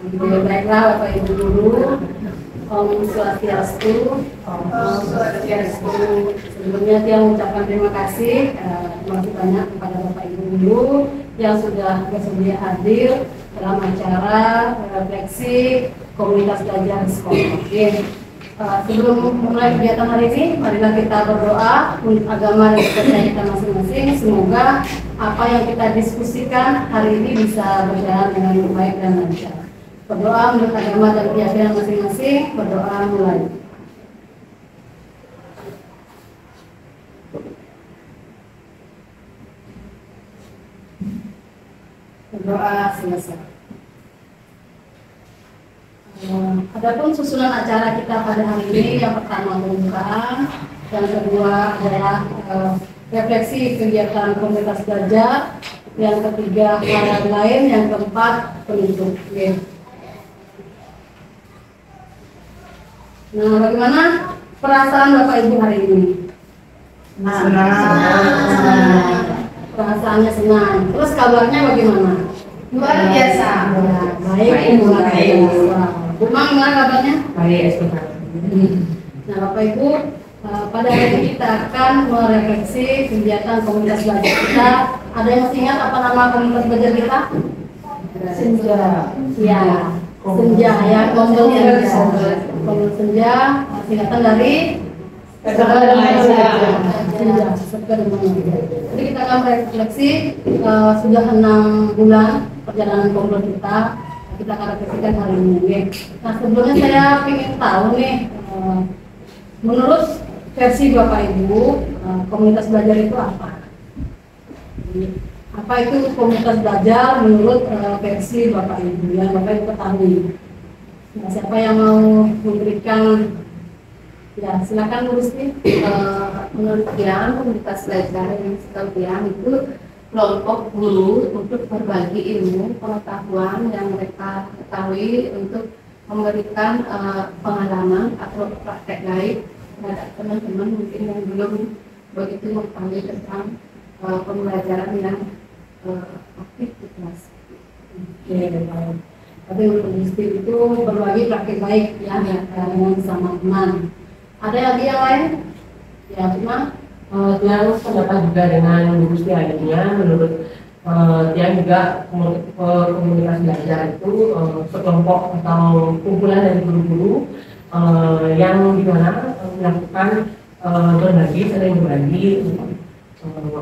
Baiklah Bapak Ibu Guru, Om Swastiastu. Sebelumnya saya mengucapkan terima kasih banyak kepada Bapak Ibu Guru yang sudah bersedia hadir dalam acara refleksi komunitas belajar di sekolah. Sebelum memulai kegiatan hari ini, marilah kita berdoa untuk agama dan kepercayaan kita masing-masing. Semoga apa yang kita diskusikan hari ini bisa berjalan dengan baik dan lancar. Berdoa menurut agama dan keyakinan masing-masing. Berdoa mulai. Berdoa selesai. Adapun susunan acara kita pada hari ini, yang pertama pembukaan, yang kedua adalah refleksi kegiatan komunitas belajar, yang ketiga hal lain, yang keempat penutup. Nah, bagaimana perasaan Bapak Ibu hari ini? Perasaannya senang. Terus kabarnya bagaimana? Luar biasa. Baik, luar biasa. Bumang, gimana kabarnya? Baik, Nah, Bapak Ibu, pada hari ini kita akan merefleksi kegiatan komunitas belajar kita. Ada yang masih ingat apa nama komunitas belajar kita? Senja. Ya, Senja ya, komunitas Senja, singkatan dari Senja. Jadi kita akan refleksi sudah 6 bulan perjalanan komunitas kita akan refleksikan hari ini. Nah, sebelumnya saya ingin tahu nih, menurut versi Bapak Ibu, komunitas belajar itu apa? Apa itu komunitas belajar menurut versi Bapak Ibu yang Bapak Ibu ketahui? Nah, siapa yang mau memberikan? Ya, silakan Bu Rusti. Menurut Tiang, komunitas belajar yang setahu Tiang itu kelompok guru untuk berbagi ilmu, pengetahuan yang mereka ketahui untuk memberikan pengalaman atau praktek baik terhadap teman-teman mungkin yang belum begitu mengetahui tentang pembelajaran yang aktif di kelas. Oke, baik. Tapi untuk Rusti itu berbagi praktek baik ya, dengan sama teman. Ada lagi yang lain? Ya, cuma Tiang pendapat juga dengan Bu Rusti akhirnya. Menurut Tiang juga komunitas belajar itu sekelompok atau kumpulan dari guru-guru yang dimana melakukan berbagi, saling berbagi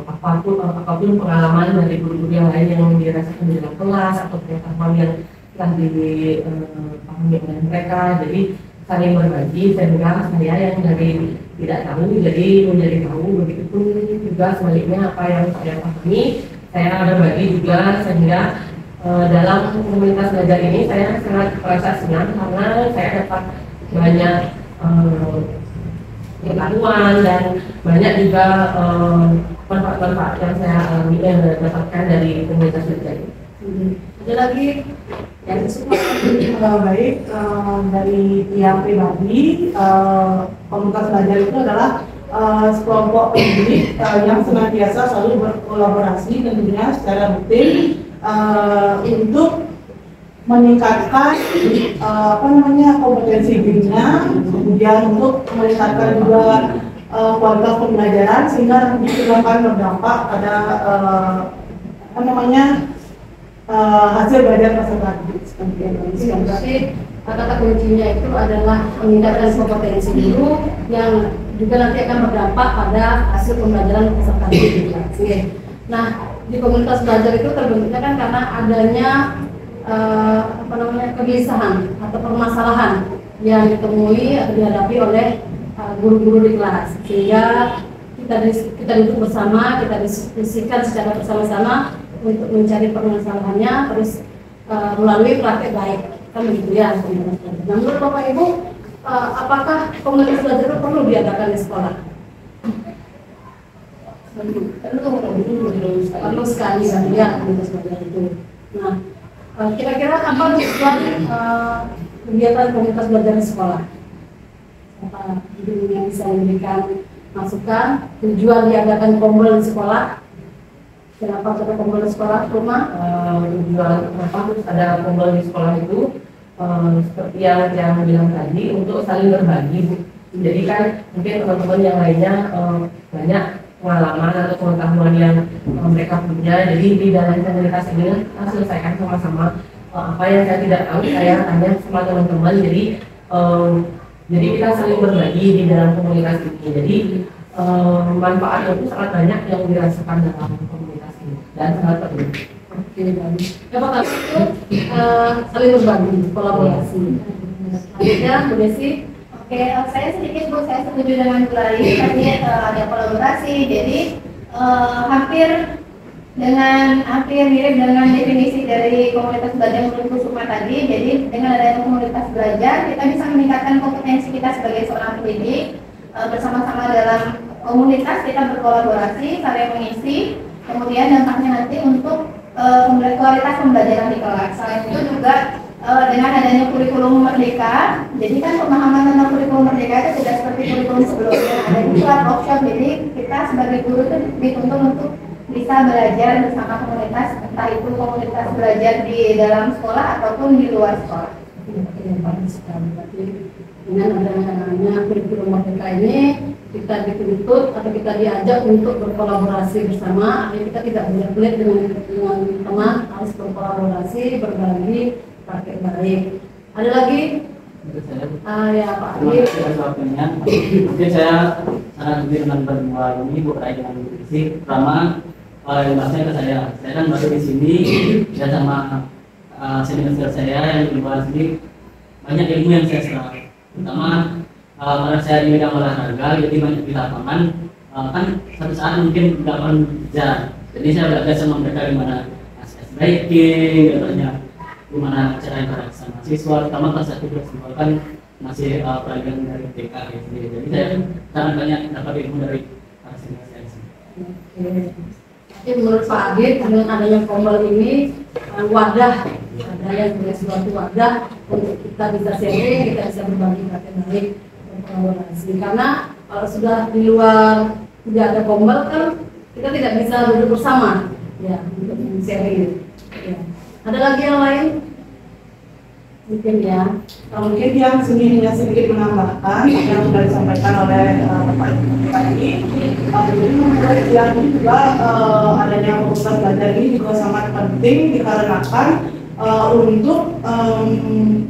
apapun pengalaman dari guru-guru yang lain yang dirasakan di dalam kelas atau pengetahuan yang telah dipahami oleh mereka. Jadi saling berbagi sehingga saya yang dari tidak tahu jadi menjadi tahu, begitu juga sebaliknya apa yang saya pahami saya berbagi juga sehingga dalam komunitas belajar ini saya sangat merasa senang karena saya dapat banyak pengetahuan dan banyak juga manfaat-manfaat yang saya dapatkan dari komunitas belajar ini. ada lagi yang Baik, dari Tiang pribadi, komunitas belajar itu adalah sekelompok pendidik yang senantiasa selalu berkolaborasi tentunya secara rutin untuk meningkatkan kompetensi dirinya, kemudian untuk meningkatkan juga kualitas pembelajaran sehingga nanti itu akan berdampak pada hasil belajar peserta didik. Berarti kata kuncinya itu adalah meningkatkan kompetensi guru yang juga nanti akan berdampak pada hasil pembelajaran peserta didik. Nah, di komunitas belajar itu terbentuknya kan karena adanya kegelisahan atau permasalahan yang ditemui atau dihadapi oleh guru-guru di kelas, sehingga kita duduk bersama, kita diskusikan secara bersama-sama untuk mencari permasalahannya, terus melalui praktek baik, kan begitu ya. Nah, menurut Bapak Ibu, apakah komunitas belajar itu perlu diadakan di sekolah? Perlu sekali ya komunitas belajar itu. Nah, kira-kira apa tujuan kegiatan komunitas belajar di sekolah? Apa yang bisa memberikan masukan tujuan diadakan komunitas di sekolah? Kenapa ada kumpul di sekolah rumah? Tujuan kenapa harus ada kumpul di sekolah itu seperti yang bilang tadi, untuk saling berbagi, Bu. Jadi kan mungkin teman-teman yang lainnya banyak pengalaman atau pengetahuan yang mereka punya. Jadi di dalam komunitas ini kita selesaikan sama-sama. Apa yang saya tidak tahu saya tanya sama teman-teman. Jadi kita saling berbagi di dalam komunitas ini. Jadi manfaatnya itu sangat banyak yang dirasakan dalam komunitas ini dan sangat penting. Oke, bagus. Yang pertama itu saling berbagi, kolaborasi. Selanjutnya, Bu Desi. Oke, saya sedikit Bu, saya setuju dengan Bu Lali, tadi ada kolaborasi, jadi hampir mirip dengan definisi dari komunitas belajar menurut Bu Sukma tadi. Jadi dengan adanya komunitas belajar, kita bisa meningkatkan kompetensi kita sebagai seorang pendidik. Bersama-sama dalam komunitas kita berkolaborasi, saling mengisi, kemudian dampaknya nanti untuk kualitas pembelajaran di kelas. Selain itu juga dengan adanya kurikulum merdeka, jadi kan pemahaman tentang kurikulum merdeka itu tidak seperti kurikulum sebelumnya. Ada diklat, workshop, jadi kita sebagai guru itu dituntut untuk bisa belajar bersama komunitas, entah itu komunitas belajar di dalam sekolah ataupun di luar sekolah. Dengan adanya kurikulum merdeka ini, kita dituntut atau kita diajak untuk berkolaborasi bersama. Kita tidak boleh pelit dengan teman, harus berkolaborasi, berbagi, pakai baik. Ada lagi? Ya Pak Adi. Waktunya, mungkin saya sangat setuju dengan berdua ini, Bu Rai dengan Bu Desi. Pertama, imbasnya ke saya kan baru di sini dan sama senior saya yang di luar sini banyak ilmu yang saya serap. Pertama, karena saya di bidang olahraga, jadi banyak di lapangan. Kan satu saat mungkin nggak pernah kerja, jadi saya belajar sama mereka gimana aspek biking, katanya gimana cara interaksi sama siswa. Pertama kelas 1 kelas 2 kan masih pelajaran dari TK gitu. Jadi saya sangat banyak dapat ilmu dari senior saya di sini. Jadi menurut Pak Adit, dengan adanya kombel ini wadah yang menjadi suatu wadah untuk kita bisa sharing, kita bisa berbagi praktek baik, berkolaborasi. Karena kalau sudah di luar tidak ada kombel kan kita tidak bisa duduk bersama, ya, untuk sharing. Ya. Ada lagi yang lain? Mungkin ya. Mungkin yang sedikit menambahkan yang sudah disampaikan oleh Bapak Ibu tadi. Jadi menurut yang juga adanya komunitas belajar ini juga sangat penting dikarenakan untuk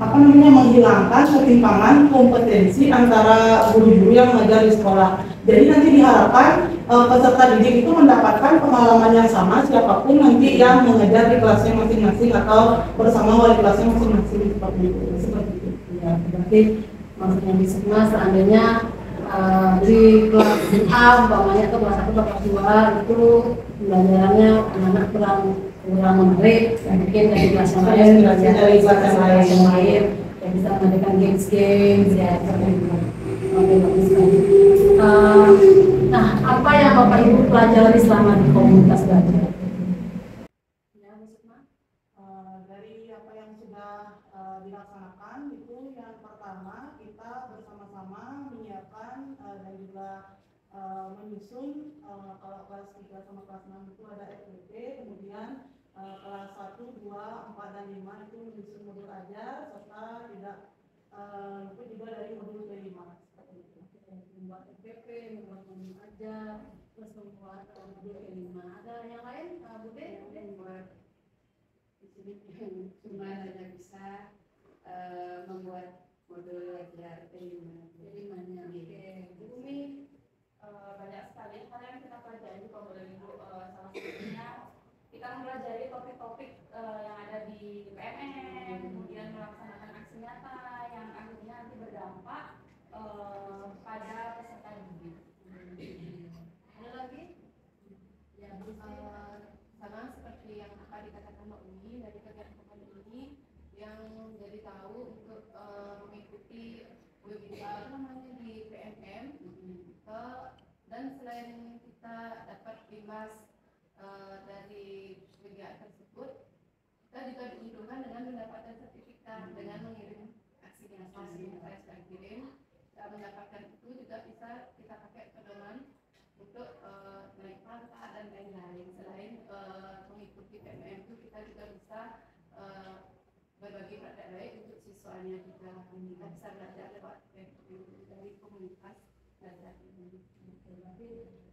menghilangkan ketimpangan kompetensi antara guru-guru yang mengajar di sekolah. Jadi nanti diharapkan peserta didik itu mendapatkan pengalaman yang sama siapapun nanti yang mengajar di kelasnya masing-masing atau bersama wali kelasnya masing-masing seperti itu. Ya, berarti maksudnya di Sukma seandainya di kelas A, umpamanya ke kelas 1 kelas 2 itu pembelajarannya anak-anak kurang menarik, ya, mungkin dari kelas yang lain belajar dari kelas yang lain yang bisa mengadakan games ya seperti itu. Oke, bagus sekali. Nah, apa yang Bapak Ibu pelajari selama di komunitas belajar? Ya, Bu Sukma, dari apa yang sudah dilaksanakan itu yang pertama kita bersama-sama menyiapkan dan juga menyusun kalau kelas 3 sama kelas 6 itu ada FPP, kemudian kelas 1, 2, 4, dan 5 itu menyusun modul ajar serta tidak itu juga dari modul P5 seperti itu. Membuat FPP, membuat modul ajar, terus membuat modul P5. Ada yang lain, Bude? Membuat di sini cuma hanya bisa membuat modul ajar P5. P5-nya. Oke, Bu Umi. Banyak sekali hal yang kita pelajari kalau dari Ibu, salah satunya kita mempelajari topik-topik yang ada di PMN, kemudian melaksanakan aksi nyata yang akhirnya nanti berdampak pada peserta didik. Ada lagi? Ya, sama seperti yang tadi dikatakan Mbak Umi, dari kegiatan ini yang jadi tahu untuk mengikuti webinar namanya di PMM. Dan selain kita dapat imbas dari kegiatan tersebut, kita juga diuntungkan dengan mendapatkan sertifikat dengan mengirim aksi nyata saya sudah kirim. Kita mendapatkan itu juga bisa kita pakai pedoman untuk naik pangkat dan lain-lain. Selain tidak baik untuk siswanya juga. Kita bisa belajar lewat dari komunitas belajar ini. Tapi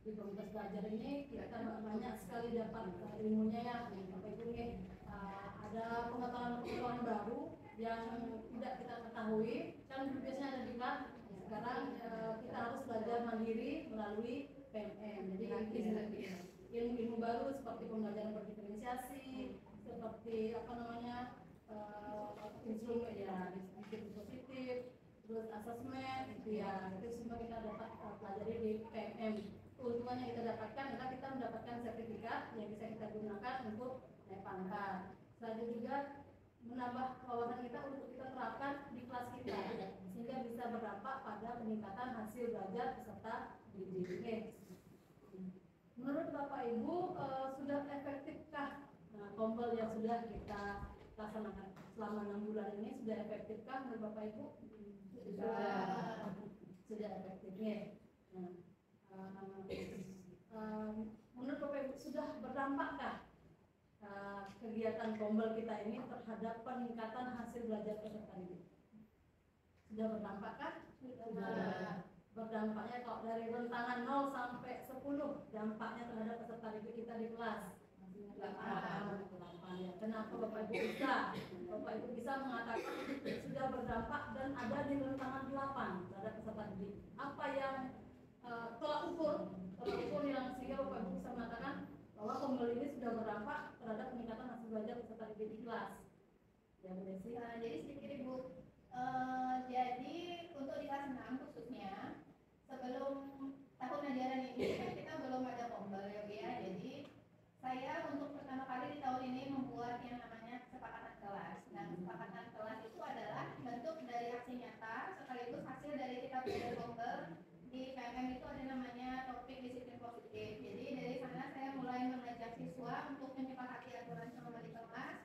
di komunitas belajar ini kita banyak sekali dapat ilmunya ya. Bapak Ibu nih ada pengetahuan baru yang tidak kita ketahui. Kan biasanya ada di kelas. Sekarang kita harus belajar mandiri melalui PMM. Jadi ilmu-ilmu baru seperti pembelajaran berdiferensiasi, seperti apa namanya instrumen ya, diskusi positif, terus asesmen, ya itu semua kita dapat pelajari di PMM. Keuntungan yang kita dapatkan adalah kita mendapatkan sertifikat yang bisa kita gunakan untuk naik pangkat. Selain itu juga menambah wawasan kita untuk kita terapkan di kelas kita, sehingga bisa berdampak pada peningkatan hasil belajar peserta didik. Menurut Bapak Ibu sudah efektifkah tombol yang sudah kita laksanakan selama 6 bulan ini, sudah efektifkah menurut Bapak Ibu? Sudah efektifnya. Menurut Bapak Ibu sudah berdampakkah kegiatan tombol kita ini terhadap peningkatan hasil belajar peserta didik? Sudah berdampakkah? Sudah. Berdampaknya kalau dari rentangan 0 sampai 10 dampaknya terhadap peserta didik kita di kelas 8 ya. Kenapa Bapak Ibu bisa? Bapak Ibu bisa mengatakan sudah berdampak dan ada di rentangan 8 terhadap peserta didik. Apa yang tolak ukur yang sehingga Bapak Ibu bisa mengatakan bahwa tombol ini sudah berdampak terhadap peningkatan hasil belajar peserta didik di kelas? Ya, Bu Desi. Jadi sedikit Ibu. Jadi untuk di kelas 6 khususnya sebelum tahun ajaran ini kan kita belum ada tombol ya Bu ya. Jadi saya untuk pertama kali di tahun ini membuat yang namanya kesepakatan kelas. Nah, kesepakatan kelas itu adalah bentuk dari aksi nyata sekaligus hasil dari kita belajar tombol. Di PMM itu ada namanya topik disiplin positif. Jadi dari sana saya mulai mengajak siswa untuk menyepakati aturan selama di kelas.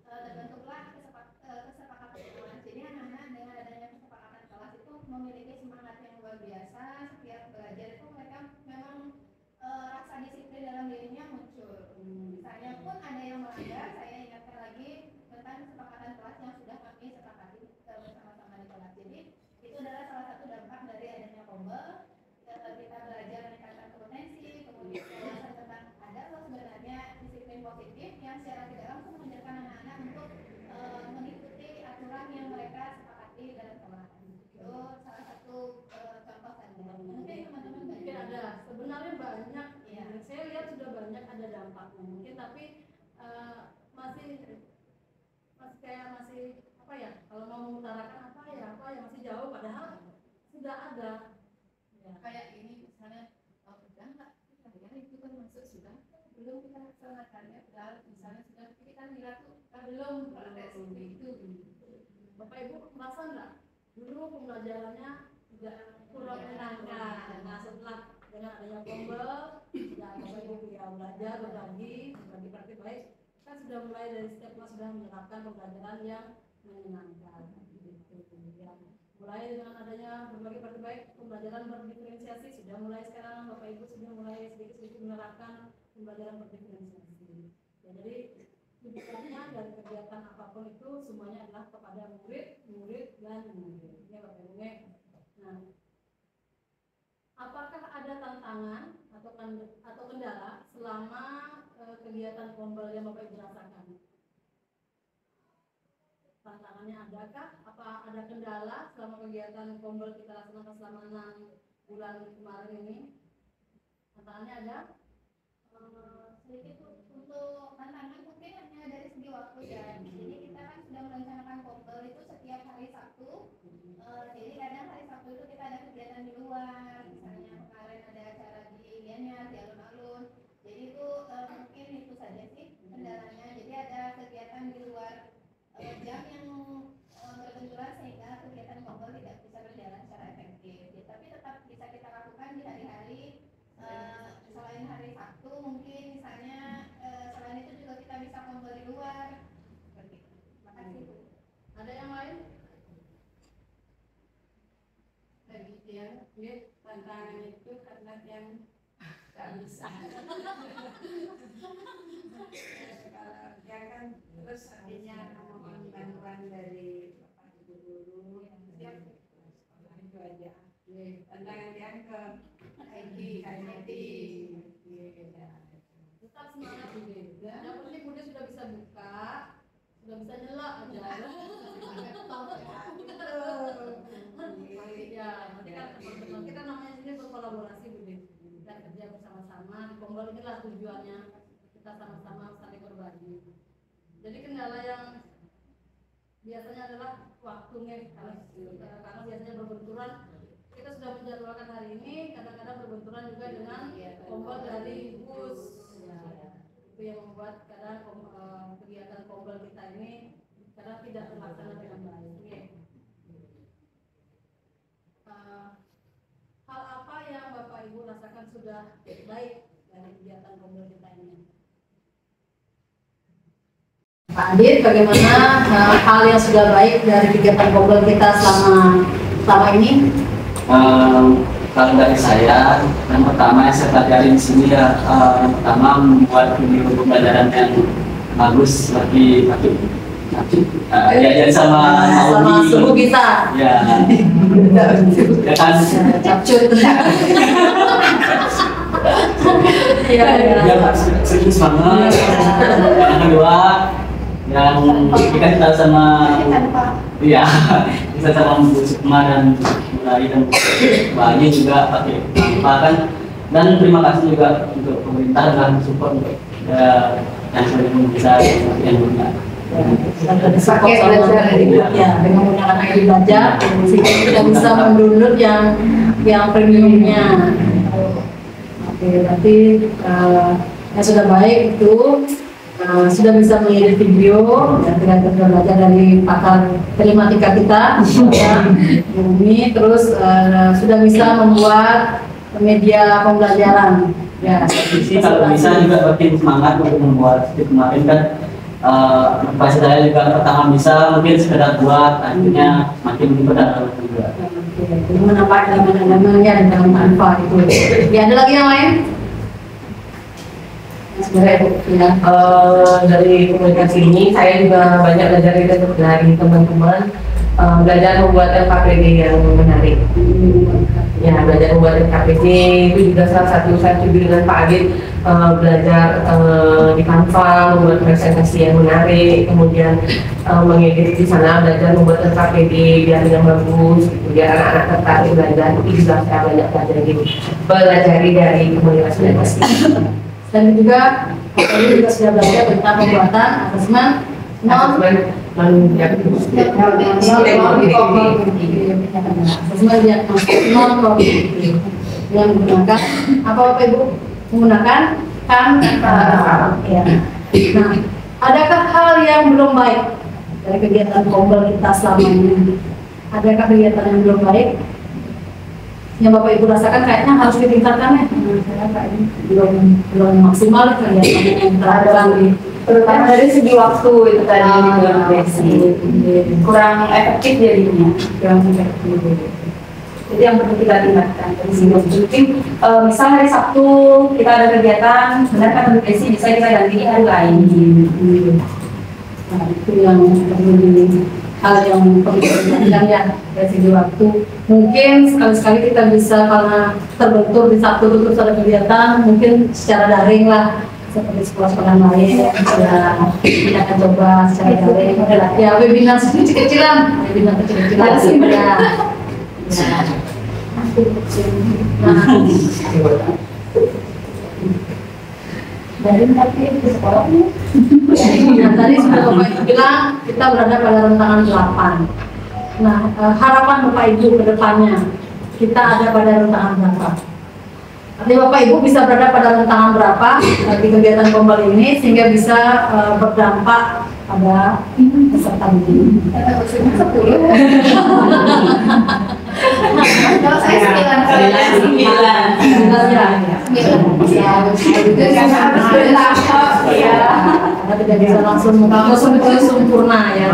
Terbentuklah kesepakatan kelas. Jadi anak-anak dengan adanya kesepakatan kelas itu memiliki semangat yang luar biasa. Setiap belajar itu mereka memang rasa disiplin dalam dirinya muncul. Misalnya pun ada yang melanggar, saya ingatkan lagi tentang kesepakatan kelas yang sudah kami sepakati bersama-sama di kelas. Jadi itu adalah salah satu dampak dari adanya tombol. Kita belajar meningkatkan kompetensi, kemudian wawasan tentang ada loh sebenarnya disiplin positif yang secara tidak langsung mengajarkan anak-anak untuk mengikuti aturan yang mereka sepakati dalam kelas. Itu salah satu contoh saja. Mungkin teman-teman Mungkin ada, sebenarnya banyak. Ya. Saya lihat sudah banyak ada dampaknya. Mungkin tapi masih apa ya? Kalau mau mengutarakan apa ya masih jauh. Padahal sudah ada. Ya. Kayak ini misalnya udah nggak kita itu kan masuk sudah belum kita laksanakannya, padahal misalnya sudah kita ngira tuh belum proses itu. Bapak Ibu merasa nggak dulu pembelajarannya tidak kurang menyenangkan? Nah setelah dengan adanya tombol, ya Bapak Ibu ya belajar berbagi praktik baik, kan sudah mulai dari setiap kelas sudah menerapkan pembelajaran yang menyenangkan. Gitu, ya. Mulai dengan adanya berbagai praktik baik, pembelajaran berdiferensiasi sudah mulai sekarang Bapak Ibu sudah mulai sedikit-sedikit menerapkan pembelajaran berdiferensiasi. Ya, jadi tujuannya dari kegiatan apapun itu semuanya adalah kepada murid dan murid. Ya Bapak Ibu. Nah, apakah ada tantangan atau kendala selama kegiatan tombol yang Bapak Ibu rasakan? Tantangannya adakah? Apa ada kendala selama kegiatan tombol kita laksanakan selama 6 bulan kemarin ini? Tantangannya ada? sedikit untuk tantangan mungkin hanya dari segi waktu ya. Jadi kita kan sudah merencanakan tombol itu setiap hari Sabtu. Jadi kadang hari Sabtu itu kita ada kegiatan di luar, misalnya kemarin ada acara di Gianyar, di alun-alun. Jadi itu mungkin itu saja sih kendalanya. Jadi ada kegiatan di luar jam yang berbenturan sehingga kegiatan tombol tidak bisa berjalan secara efektif. Tapi tetap bisa kita lakukan di hari-hari. Selain hari Sabtu mungkin misalnya selain itu juga kita bisa kumpul di luar seperti itu. Terima kasih Bu. Ada yang lain? Bagi dia tantangan itu karena yang nggak bisa. Kalau dia kan terus artinya ngomong penyampaian dari Bapak Ibu guru yang siap itu aja. Tantangan yang ke IT. Tetap semangat Bude. Yang penting Bude sudah bisa buka, sudah bisa nyela aja. Ya, nanti kan teman-teman kita namanya sini berkolaborasi Bude. Kita kerja bersama-sama. Di Kombol inilah tujuannya kita sama-sama saling berbagi. Jadi kendala yang biasanya adalah waktunya karena biasanya berbenturan. Kita sudah menjadwalkan hari ini, kadang-kadang berbenturan juga dengan Kombol dari bus. Itu yang membuat kadang kegiatan Kombol kita ini kadang tidak terlaksana dengan baik. Hal apa yang Bapak Ibu rasakan sudah baik dari kegiatan Kombol kita ini? Pak Adit, bagaimana hal yang sudah baik dari kegiatan Kombol kita selama ini? Kalau dari saya, yang pertama yang saya pelajari di sini ya, yang pertama membuat video pembelajaran yang bagus seperti diajar sama suhu kita. Ya, ya kan. Capcut. Iya. Biar serius banget. Yang kedua, yang kita tahu sama, iya, kita sama Bu Sukma dan Mulai dan Bayi juga pakai apa kan. Dan terima kasih juga untuk pemerintah dan support untuk yang sudah bisa yang punya. Pakai belajar ya dengan menggunakan ID belajar sehingga kita bisa mendownload yang premiumnya. Oke, berarti yang sudah baik itu sudah bisa mengedit video dan kita sudah belajar dari pakar telematika kita Bumi, terus sudah bisa membuat media pembelajaran ya. Kalau bisa juga makin semangat untuk membuat seperti kemarin kan. Pas saya juga pertama bisa mungkin sekedar buat, akhirnya makin berdalam juga. Jadi menambah elemen-elemennya dan manfaat itu. Ya, ada lagi yang lain? Ya, dari komunikasi ini saya juga banyak belajar dari teman-teman, belajar membuat LKPD yang menarik. Ya, belajar membuat LKPD itu juga salah satu saya juga dengan Pak Adit, belajar di Canva membuat presentasi yang menarik, kemudian mengedit di sana, belajar membuat LKPD biar yang bagus, gitu, biar anak-anak tertarik belajar. Itu juga saya banyak pelajari dari komunikasi dan pasti. Dan juga kami juga sudah belajar tentang pembuatan asesmen asesmen non kognitif yang menggunakan apa Bapak Ibu menggunakan kan ya. Nah, adakah hal yang belum baik dari kegiatan Kombol kita selama ini? Adakah kegiatan yang belum baik yang Bapak Ibu rasakan kayaknya harus ditingkatkan ya? Belum maksimal kegiatan yang terlalu Terutama dari segi waktu itu tadi kurang efektif jadinya. Jadi yang perlu kita tingkatkan dari segi waktu. Mungkin misal hari Sabtu kita ada kegiatan, sebenarnya kan bisa kita ganti hari lain. Nah, itu yang perlu hal yang perlu diperhatikan ya dari segi waktu. Mungkin sekali-sekali kita bisa karena terbentur di Sabtu terus ada kegiatan, mungkin secara daring lah seperti sekolah-sekolah lain ya kita akan coba secara daring ya webinar kecil-kecilan ya. Dari tapi di sekolahnya. Nah, tadi sudah Bapak Ibu bilang kita berada pada rentangan 8. Nah, harapan Bapak Ibu ke depannya kita ada pada rentangan berapa? Artinya Bapak Ibu bisa berada pada rentangan berapa di kegiatan Kombol ini sehingga bisa berdampak pada peserta didik. Kalau saya 9 karena tidak bisa langsung sempurna ya.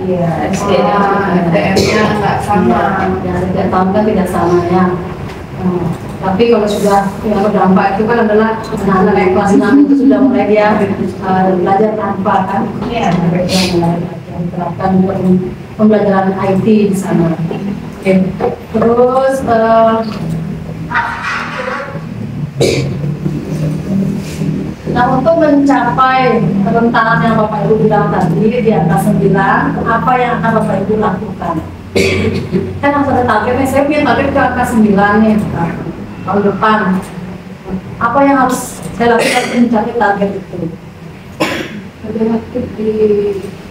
Iya, SDM-nya nggak sama, ya setiap tahun kan tidak sama ya. Tapi kalau sudah yang berdampak itu kan adalah anak-anak yang kelas 6 itu sudah mulai dia belajar tanpa kan, ya, mereka mulai diterapkan pembelajaran IT di sana. Oke. Terus nah, untuk mencapai rentanan yang Bapak Ibu bilang tadi di angka 9, apa yang akan Bapak Ibu lakukan? Kan harus ada targetnya, saya punya target ke angka 9 nih tahun depan. Apa yang harus saya lakukan untuk mencapai target itu? Lebih aktif di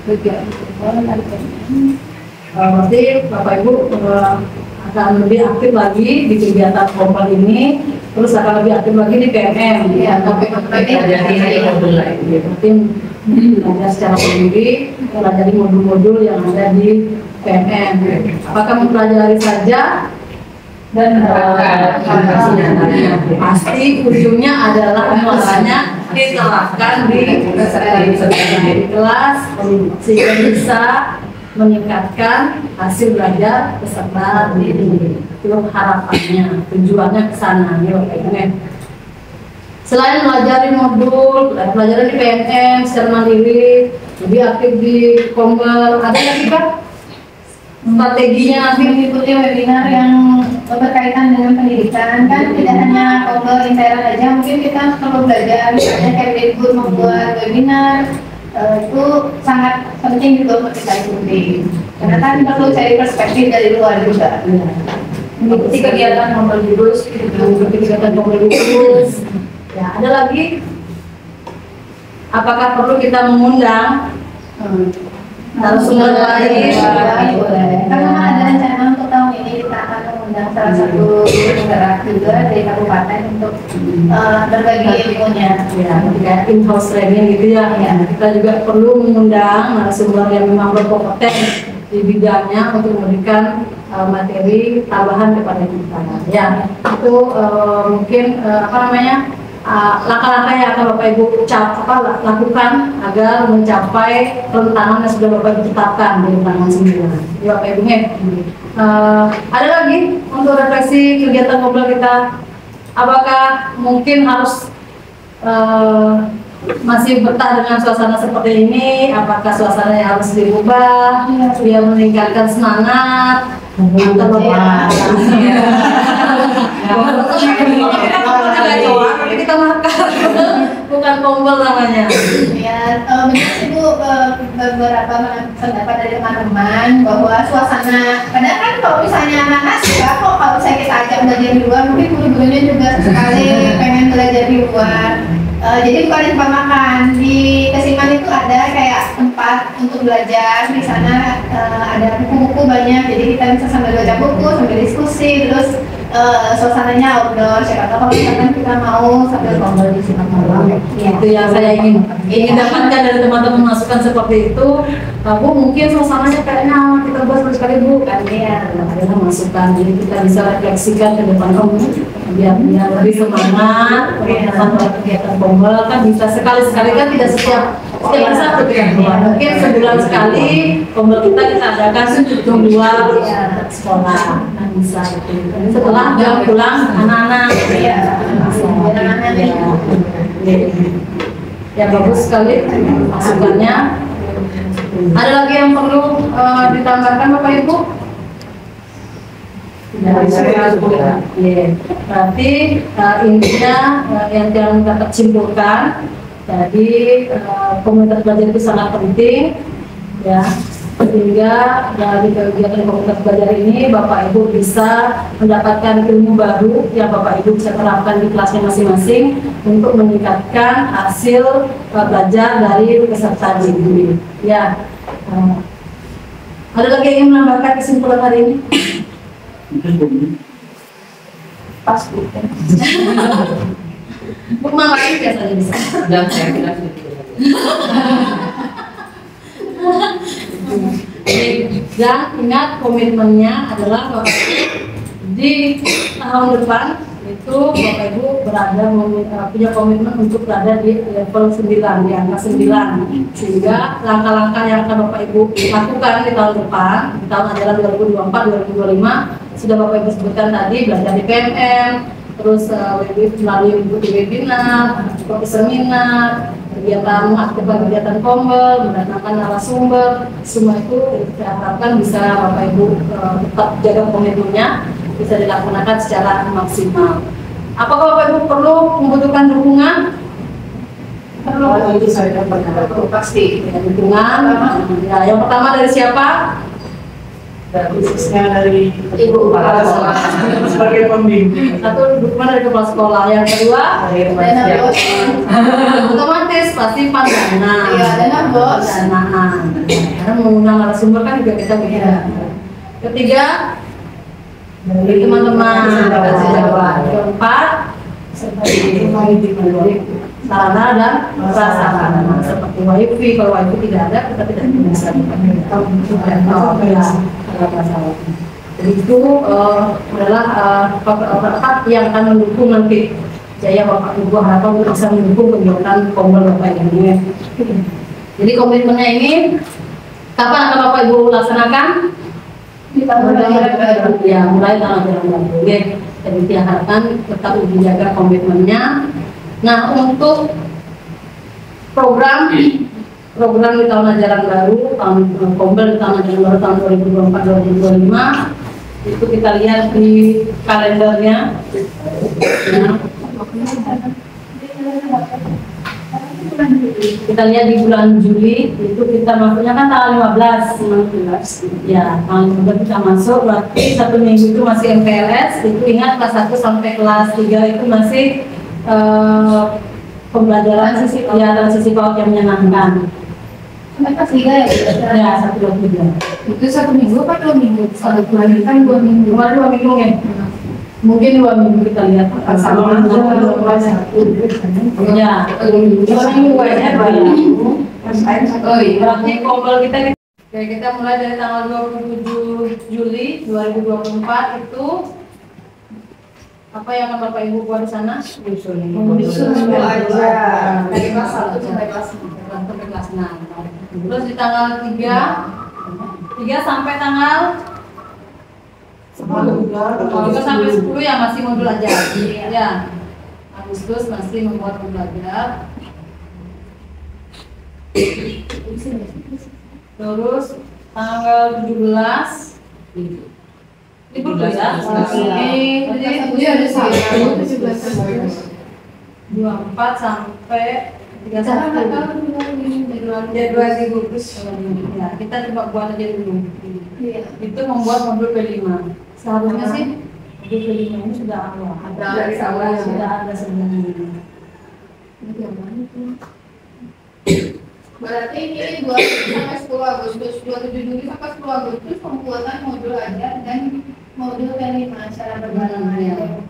kegiatan Berarti Bapak Ibu akan lebih aktif lagi di kegiatan kompol ini, terus akan lebih aktif lagi di PMM. ya, tapi Jadi modul lain. Berarti belajar secara mandiri, mempelajari modul-modul yang ada di PMM. Apakah mempelajari saja dan pasti ujungnya adalah muasalnya diterapkan di kelas sehingga bisa meningkatkan hasil belajar peserta didik. Itu harapannya, tujuannya ke sana ya Bapak Ibu. Selain mempelajari modul, pelajaran di PNM secara mandiri, lebih aktif di Kombel, ada lagi Kak strateginya nanti? Mengikuti webinar yang berkaitan dengan pendidikan, kan tidak hanya Kombel intern aja, mungkin kita perlu belajar misalnya Kemdikbud membuat webinar, itu sangat penting juga untuk kita ikuti karena kan perlu cari perspektif dari luar juga. Mengikuti kegiatan Kombel Jurus, mengikuti kegiatan Kombel Jurus. Ya, ada lagi? Apakah perlu kita mengundang narasumber lain? Karena ada rencana untuk tahun ini kita akan mengundang salah satu penggerak juga dari kabupaten untuk berbagi ilmunya. Ya, kayak in-house training gitu ya. Kita juga perlu mengundang narasumber yang memang berkompeten di bidangnya untuk memberikan materi tambahan kepada kita. Ya, itu mungkin langkah-langkah yang akan Bapak Ibu lakukan agar mencapai rentanan yang sudah Bapak Ibu tetapkan di rentanan 9. Jadi Bapak Ibu ada lagi untuk refleksi kegiatan Kombel kita. Apakah mungkin harus masih betah dengan suasana seperti ini? Apakah suasananya harus dirubah biar meningkatkan semangat? Kita makan, bukan Kombel namanya. Ya, benar sih Bu, beberapa pendapat dari teman-teman bahwa suasana, padahal kan kalau misalnya anak-anak suka kok kalau misalnya kita ajak belajar di luar, mungkin guru-gurunya juga sekali pengen belajar di luar. Jadi bukan di tempat makan, di Kesiman itu ada kayak tempat untuk belajar, di sana ada buku-buku banyak, jadi kita bisa sambil baca buku, sambil diskusi, terus suasananya outdoor. Siapa tahu kalau misalkan kita mau sambil ngobrol di situ malam. Itu yang saya ingin dapatkan dari teman-teman masukan seperti itu. Bu, mungkin suasananya kayaknya kita bahas sekali Bu kan ya, ada masukan, jadi kita bisa refleksikan ke depan biar lebih semangat kegiatan Kombel kan bisa sekali-sekali kan tidak setiap satu mungkin sebulan sekali Kombel kita adakan untuk 2 sekolah kan bisa itu setelah jam pulang anak-anak ya bagus sekali masukannya. Ada lagi yang perlu ditambahkan Bapak Ibu? Berarti intinya yang dapat simpulkan, jadi komunitas belajar itu sangat penting ya, sehingga dari kegiatan komunitas belajar ini Bapak Ibu bisa mendapatkan ilmu baru yang Bapak Ibu bisa terapkan di kelasnya masing-masing untuk meningkatkan hasil belajar dari peserta didik ya. Ada lagi yang menambahkan kesimpulan hari ini? Pas Bu. Bu lain biasanya bisa. Dan saya kira dan ingat komitmennya adalah bahwa di tahun depan itu Bapak Ibu punya komitmen untuk berada di level 9, di angka 9, sehingga langkah-langkah yang akan Bapak Ibu lakukan di tahun depan, di tahun ajaran 2024-2025 sudah Bapak Ibu sebutkan tadi, belajar di PMM, terus melalui mengikuti webinar, seperti seminar, kegiatan mengaktifkan kegiatan Kombel, mendatangkan narasumber, semua itu saya harapkan bisa Bapak Ibu tetap jaga komitmennya, bisa dilaksanakan secara maksimal. Apakah Bapak Ibu perlu membutuhkan dukungan? Perlu. Itu saya perlu Pasti ya, dukungan. Ya, yang pertama dari siapa? khususnya dari Ibu kepala sekolah sebagai pembimbing. satu dukungan dari kepala sekolah, yang kedua otomatis pasti pandana. Iya, dana bos. Danaan karena mengundang narasumber kan juga kita beda. Ketiga dari teman-teman kasih jawaban. Keempat sarana dan prasarana seperti wifi. Kalau wifi tidak ada, kita tidak bisa jadi itu adalah hak yang akan mendukung nanti. Saya Bapak Ibu harapkan bisa mendukung kegiatan Kombel Bapak ini. Jadi komitmennya ini kapan akan Bapak Ibu laksanakan? Ya, mulai tanggal jalan baru. Jadi diharapkan tetap dijaga komitmennya. Nah, untuk program di tahun ajaran baru, tahun Kombel di tahun ajaran baru tahun 2024-2025 itu kita lihat di kalendernya. Kita lihat di bulan Juli itu kita masuknya kan tanggal 15. Ya, tanggal 15 kita masuk, berarti 1 minggu itu masih MPLS. Itu ingat kelas 1 sampai kelas 3 itu masih pembelajaran transisi PAUD yang menyenangkan. Sampai kelas 3 ya? Ya, 1, 2, 3. Itu 1 minggu apa 2 minggu? 1 bulan kan 2 minggu. Kemarin 2 minggu ya? Mungkin 2 minggu kita lihat. Sama aja Ya, 2 minggu aja. Oh iya. Berarti Kombel kita Oke, kita mulai dari tanggal 27 Juli 2024 itu apa yang akan Bapak Ibu buat di sana? Menyusun aja. Dari kelas 1 sampai kelas 6. Terus di tanggal 3 sampai tanggal 10. Kalau sampai 10 ya masih modul aja. Ya. Agustus masih membuat modul aja. Terus tanggal 17 libur tuh ya. Ini ada 24 sampai 31 jadwal digugus. Ya, kita coba buat aja dulu. Itu membuat modul P5. Seharusnya sih modul P5 ini sudah ada dari awal, sudah ada sebenarnya. Berarti ini 2 sampai 10 Agustus, 27 Juli sampai 10 Agustus pembuatan modul ajar dan modul P5 cara berbarengan.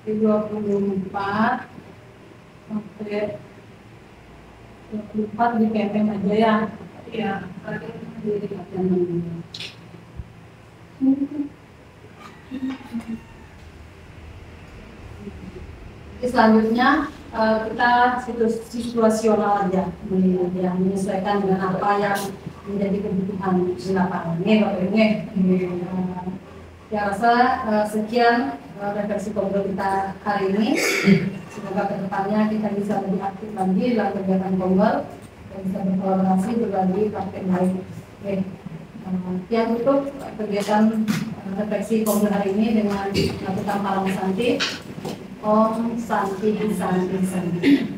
Di 24 sampai 24 di PM aja ya. Iya. Selanjutnya kita situasional aja, menyesuaikan dengan apa yang menjadi kebutuhan di lapangan. Ini Bapak Ibu, saya rasa sekian refleksi Kombel kita hari ini. Semoga kedepannya kita bisa lebih aktif lagi dalam kegiatan Kombel dan bisa berkolaborasi berbagi praktek baik. Oke, yang tutup kegiatan refleksi Kombel hari ini dengan melakukan Palang Santi. Om Santi Santi Santi.